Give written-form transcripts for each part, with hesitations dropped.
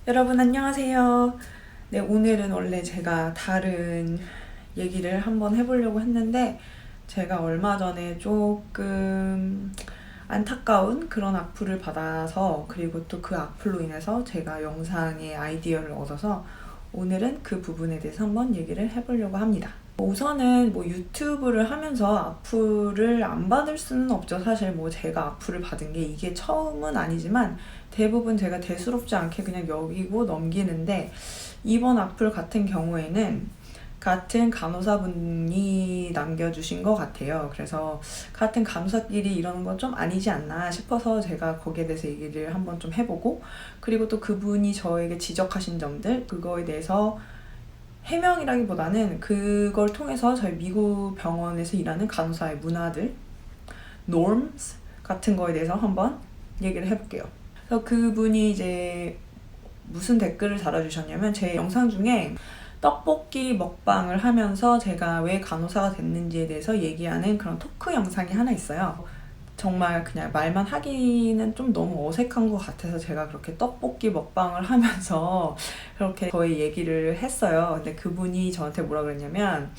여러분 안녕하세요. 네, 오늘은 원래 제가 다른 얘기를 한번 해보려고 했는데 제가 얼마 전에 조금 안타까운 그런 악플을 받아서, 그리고 또 그 악플로 인해서 제가 영상의 아이디어를 얻어서 오늘은 그 부분에 대해서 한번 얘기를 해보려고 합니다. 우선은 뭐 유튜브를 하면서 악플을 안 받을 수는 없죠. 사실 뭐 제가 악플을 받은 게 이게 처음은 아니지만 대부분 제가 대수롭지 않게 그냥 여기고 넘기는데, 이번 악플 같은 경우에는 같은 간호사분이 남겨주신 것 같아요. 그래서 같은 간호사끼리 이러는 건 좀 아니지 않나 싶어서 제가 거기에 대해서 얘기를 한번 좀 해보고, 그리고 또 그분이 저에게 지적하신 점들, 그거에 대해서 해명이라기보다는 그걸 통해서 저희 미국 병원에서 일하는 간호사의 문화들, norms 같은 거에 대해서 한번 얘기를 해볼게요. 그래서 그분이 이제 무슨 댓글을 달아주셨냐면, 제 영상 중에 떡볶이 먹방을 하면서 제가 왜 간호사가 됐는지에 대해서 얘기하는 그런 토크 영상이 하나 있어요. 정말 그냥 말만 하기는 좀 너무 어색한 것 같아서 제가 그렇게 떡볶이 먹방을 하면서 그렇게 저의 얘기를 했어요. 근데 그분이 저한테 뭐라 그랬냐면,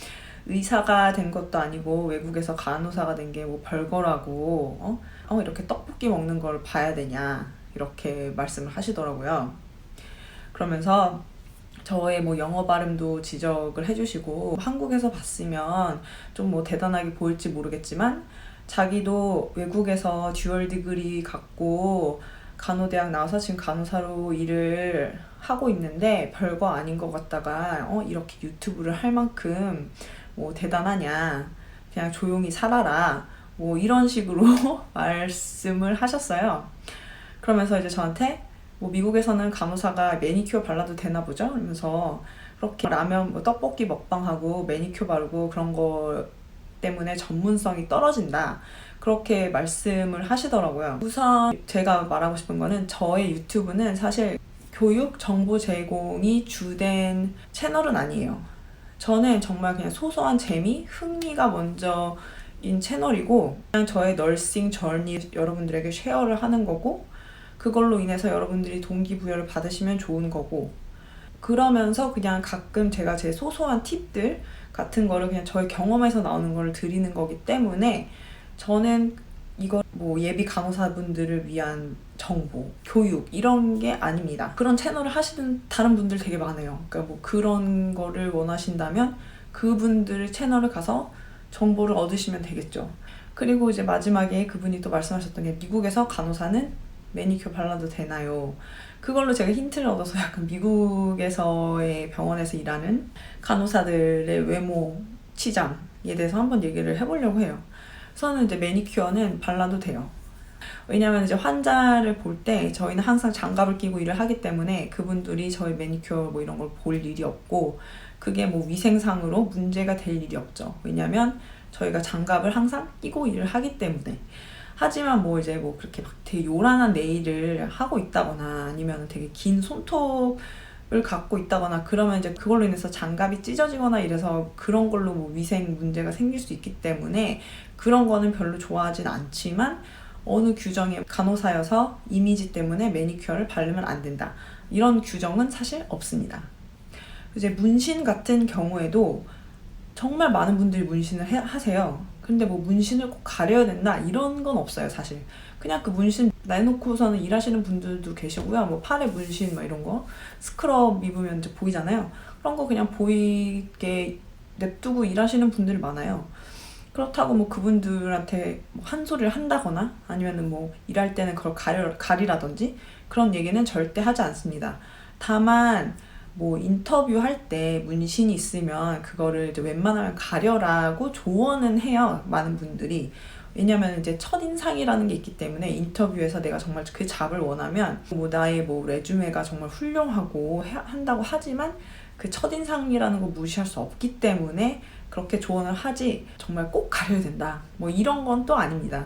의사가 된 것도 아니고 외국에서 간호사가 된 게 뭐 별거라고 이렇게 떡볶이 먹는 걸 봐야 되냐, 이렇게 말씀을 하시더라고요. 그러면서 저의 뭐 영어 발음도 지적을 해주시고, 한국에서 봤으면 좀 뭐 대단하게 보일지 모르겠지만 자기도 외국에서 듀얼 디그리 갖고 간호대학 나와서 지금 간호사로 일을 하고 있는데 별거 아닌 것 같다가 이렇게 유튜브를 할 만큼 뭐 대단하냐, 그냥 조용히 살아라, 뭐 이런 식으로 말씀을 하셨어요. 그러면서 이제 저한테 뭐 미국에서는 간호사가 매니큐어 발라도 되나 보죠? 그러면서 그렇게 라면 뭐 떡볶이 먹방하고 매니큐어 바르고 그런 거 때문에 전문성이 떨어진다, 그렇게 말씀을 하시더라고요. 우선 제가 말하고 싶은 거는, 저의 유튜브는 사실 교육 정보 제공이 주된 채널은 아니에요. 저는 정말 그냥 소소한 재미, 흥미가 먼저인 채널이고, 그냥 저의 널싱 저니 여러분들에게 쉐어를 하는 거고, 그걸로 인해서 여러분들이 동기부여를 받으시면 좋은 거고, 그러면서 그냥 가끔 제가 제 소소한 팁들 같은 거를 그냥 저의 경험에서 나오는 거를 드리는 거기 때문에, 저는 이거 뭐 예비 간호사분들을 위한 정보, 교육 이런 게 아닙니다. 그런 채널을 하시는 다른 분들 되게 많아요. 그러니까 뭐 그런 거를 원하신다면 그분들 채널을 가서 정보를 얻으시면 되겠죠. 그리고 이제 마지막에 그분이 또 말씀하셨던 게, 미국에서 간호사는 매니큐어 발라도 되나요? 그걸로 제가 힌트를 얻어서 약간 미국에서의 병원에서 일하는 간호사들의 외모 치장에 대해서 한번 얘기를 해보려고 해요. 저는 이제 매니큐어는 발라도 돼요. 왜냐면 이제 환자를 볼 때 저희는 항상 장갑을 끼고 일을 하기 때문에 그분들이 저희 매니큐어 뭐 이런 걸 볼 일이 없고, 그게 뭐 위생상으로 문제가 될 일이 없죠. 왜냐면 저희가 장갑을 항상 끼고 일을 하기 때문에. 하지만 뭐 이제 뭐 그렇게 막 되게 요란한 네일을 하고 있다거나 아니면 되게 긴 손톱을 갖고 있다거나 그러면 이제 그걸로 인해서 장갑이 찢어지거나 이래서 그런 걸로 뭐 위생 문제가 생길 수 있기 때문에 그런 거는 별로 좋아하진 않지만, 어느 규정에 간호사여서 이미지 때문에 매니큐어를 바르면 안 된다, 이런 규정은 사실 없습니다. 이제 문신 같은 경우에도 정말 많은 분들이 문신을 하세요. 근데 뭐 문신을 꼭 가려야 된다 이런 건 없어요, 사실. 그냥 그 문신 내놓고서는 일하시는 분들도 계시고요. 뭐 팔에 문신 막 이런 거 스크럽 입으면 이제 보이잖아요. 그런 거 그냥 보이게 냅두고 일하시는 분들이 많아요. 그렇다고 뭐 그분들한테 뭐 한 소리를 한다거나 아니면은 뭐 일할 때는 그걸 가리라든지 그런 얘기는 절대 하지 않습니다. 다만 뭐 인터뷰할 때 문신이 있으면 그거를 이제 웬만하면 가려라고 조언은 해요, 많은 분들이. 왜냐면 이제 첫인상이라는 게 있기 때문에, 인터뷰에서 내가 정말 그 잡을 원하면 뭐 나의 뭐 레주메가 정말 훌륭하고 한다고 하지만 그 첫인상이라는 거 무시할 수 없기 때문에 그렇게 조언을 하지, 정말 꼭 가려야 된다 뭐 이런 건 또 아닙니다.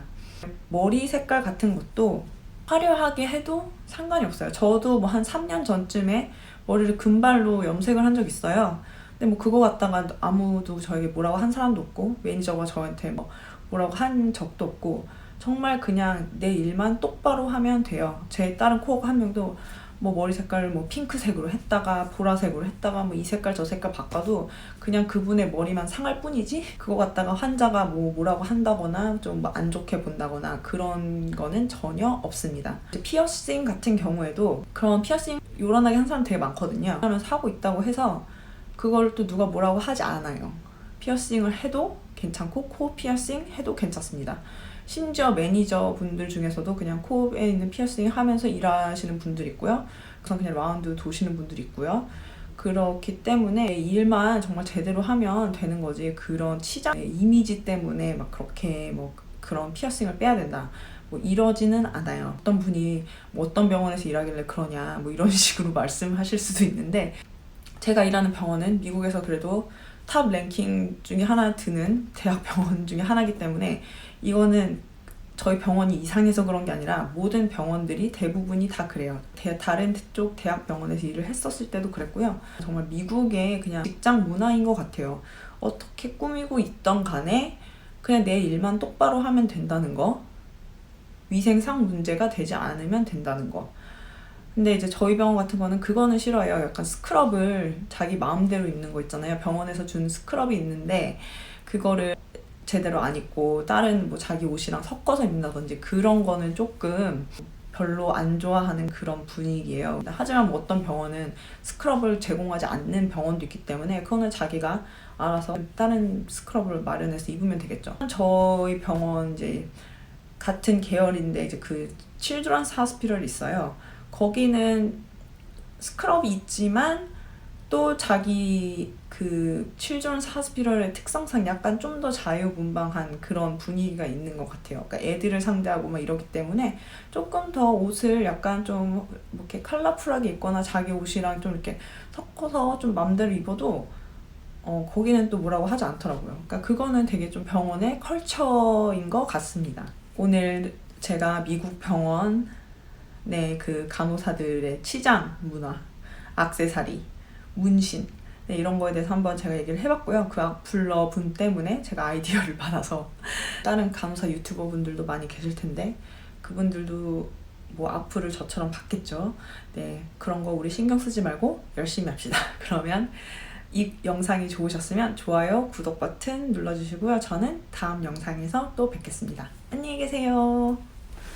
머리 색깔 같은 것도 화려하게 해도 상관이 없어요. 저도 뭐 한 3년 전쯤에 머리를 금발로 염색을 한 적 있어요. 근데 뭐 그거 갖다가 아무도 저에게 뭐라고 한 사람도 없고, 매니저가 저한테 뭐 뭐라고 한 적도 없고, 정말 그냥 내 일만 똑바로 하면 돼요. 제 다른 코어가 한 명도 뭐 머리 색깔을 뭐 핑크색으로 했다가 보라색으로 했다가 뭐 이 색깔 저 색깔 바꿔도 그냥 그분의 머리만 상할 뿐이지, 그거 갖다가 환자가 뭐라고 한다거나 좀 뭐 안 좋게 본다거나 그런 거는 전혀 없습니다. 피어싱 같은 경우에도 그런 피어싱 요란하게 한 사람 되게 많거든요. 그러면서 하고 있다고 해서 그걸 또 누가 뭐라고 하지 않아요. 피어싱을 해도 괜찮고 코 피어싱 해도 괜찮습니다. 심지어 매니저 분들 중에서도 그냥 코에 있는 피어싱 하면서 일하시는 분들 있고요. 그냥 라운드 도시는 분들 있고요. 그렇기 때문에 일만 정말 제대로 하면 되는 거지, 그런 치장 이미지 때문에 막 그렇게 뭐 그런 피어싱을 빼야 된다 뭐 이러지는 않아요. 어떤 분이 뭐 어떤 병원에서 일하길래 그러냐 뭐 이런 식으로 말씀하실 수도 있는데, 제가 일하는 병원은 미국에서 그래도 탑 랭킹 중에 하나 드는 대학병원 중에 하나이기 때문에 이거는 저희 병원이 이상해서 그런 게 아니라 모든 병원들이 대부분이 다 그래요. 다른 쪽 대학병원에서 일을 했었을 때도 그랬고요. 정말 미국의 그냥 직장 문화인 것 같아요. 어떻게 꾸미고 있던 간에 그냥 내 일만 똑바로 하면 된다는 거, 위생상 문제가 되지 않으면 된다는 거. 근데 이제 저희 병원 같은 거는 그거는 싫어해요. 약간 스크럽을 자기 마음대로 입는 거 있잖아요. 병원에서 준 스크럽이 있는데 그거를 제대로 안 입고 다른 뭐 자기 옷이랑 섞어서 입는다든지 그런 거는 조금 별로 안 좋아하는 그런 분위기예요. 하지만 뭐 어떤 병원은 스크럽을 제공하지 않는 병원도 있기 때문에 그거는 자기가 알아서 다른 스크럽을 마련해서 입으면 되겠죠. 저희 병원 이제 같은 계열인데 이제 그 칠드런스 하스피털이 있어요. 거기는 스크럽이 있지만 또 자기 그 칠드런스 하스피털의 특성상 약간 좀 더 자유분방한 그런 분위기가 있는 것 같아요. 그러니까 애들을 상대하고 막 이러기 때문에 조금 더 옷을 약간 좀 이렇게 컬러풀하게 입거나 자기 옷이랑 좀 이렇게 섞어서 좀 맘대로 입어도 거기는 또 뭐라고 하지 않더라고요. 그러니까 그거는 되게 좀 병원의 컬처인 것 같습니다. 오늘 제가 미국 병원 그 간호사들의 치장 문화, 액세서리, 문신 이런 거에 대해서 한번 제가 얘기를 해봤고요. 그 악플러 분 때문에 제가 아이디어를 받아서 다른 간호사 유튜버 분들도 많이 계실 텐데 그분들도 뭐 악플을 저처럼 받겠죠. 그런 거 우리 신경 쓰지 말고 열심히 합시다. 그러면 이 영상이 좋으셨으면 좋아요, 구독 버튼 눌러주시고요. 저는 다음 영상에서 또 뵙겠습니다. 안녕히 계세요.